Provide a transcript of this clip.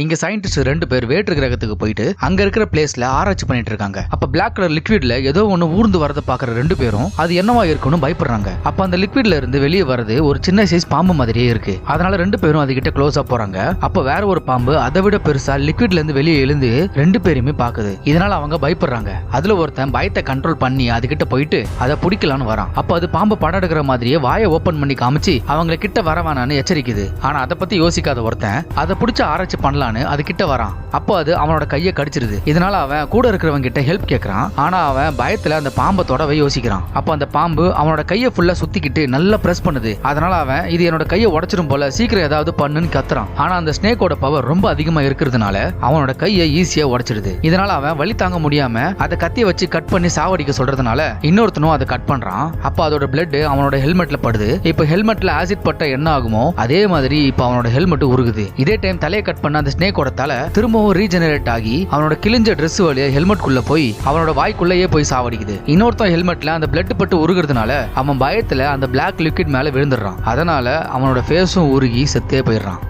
இங்க சயின்டிஸ்ட் 2 பேர் வேற்று கிரகத்துக்கு போயிட்டு அங்க இருக்கிற பிளேஸ்ல ஆராய்ச்சி பண்ணிட்டு இருக்காங்க. அப்ப பிளாக் கலர் லிக்விட்ல ஏதோ ஒன்னு ஊர்ந்து வரத பாக்குற 2 பேரும் அது என்னவா இருக்குன்னு பயப்படுறாங்க. அப்ப அந்த லிக்விட்ல இருந்து வெளியே வரது ஒரு சின்ன சைஸ் பாம்பு மாதிரியே இருக்கு. அதனால 2 பேரும் அதுகிட்ட க்ளோஸா போறாங்க. அப்ப வேற ஒரு பாம்பு அதை விட பெருசா லிக்விட்ல இருந்து வெளியே எழுந்து 2 பேருமே பாக்குது. இதனால அவங்க பயப்படுறாங்க. அதுல ஒருத்தன் பயத்தை கண்ட்ரோல் பண்ணி அதுகிட்ட போயிட்டு அதை பிடிக்கலான்னு வரான். அப்ப அது பாம்பு படம் எடுக்கிற மாதிரியே வாயை ஓபன் பண்ணி காமிச்சு அவங்களை கிட்ட வர வேணான்னு எச்சரிக்குது. ஆனா அதை பத்தி யோசிக்காத ஒருத்தன் அதை பிடிச்ச ஆராய்ச்சி பண்ணலான்னு அது கிட்ட வரான். அப்போ அது அவனோட கையை கடிச்சிருது. இதனால அவன் கூட இருக்கிறவங்க கிட்ட ஹெல்ப் கேட்கறான். ஆனா அவன் பயத்துல அந்த பாம்பை தொடவே யோசிக்கிறான். அப்ப அந்த பாம்பு அவனோட கையை ஃபுல்லா சுத்திக்கிட்டு நல்லா பிரஸ் பண்ணுது. அதனால அவன் இது என்னோட கையை உடைச்சிரும் போல, சீக்கிரம் ஏதாவது பண்ணுன்னு கத்துறான். ஆனா அந்த ஸ்னேக்கோட பவர் ரொம்ப அதிகமா இருக்கிறதுனால அவனோட கையை ஈஸியா உடைச்சிருது. இதனால அவன் வலி தாங்க முடியாம அதை கத்திய வச்சு கட் பண்ணி சாவடிக்க சொல்றதுனால இன்னொருத்தனும் அதை கட் பண்றான். அப்ப அதோட பிளட் அவனோட ஹெல்மெட்ல படுது. இப்ப ஹெல்மெட்ல ஆசிட் பட்ட என்ன ஆகுமோ அதே மாதிரி இப்ப அவனோட ஹெல்மெட் உருகுது. இதே டைம் தலையை கட் பண்ண அந்த ஸ்னேக்கோட தலை திரும்பவும் ரீஜெனரேட் ஆகி அவனோட கிழிஞ்ச ட்ரெஸ் வழியா ஹெல்மெட் குள்ள போய் அவனோட வாய்க்குள்ளேயே போய் சாவடிக்குது. இன்னொருத்தன் ஹெல்மெட்ல அந்த பிளட் பட்டு உருகுறதுனால அவன் பயத்துல அந்த பிளாக் லிக்விட் மேல விழுந்துடுறான். அதனால அவனோட ஃபேஸும் உருகி செத்தே போயிடுறான்.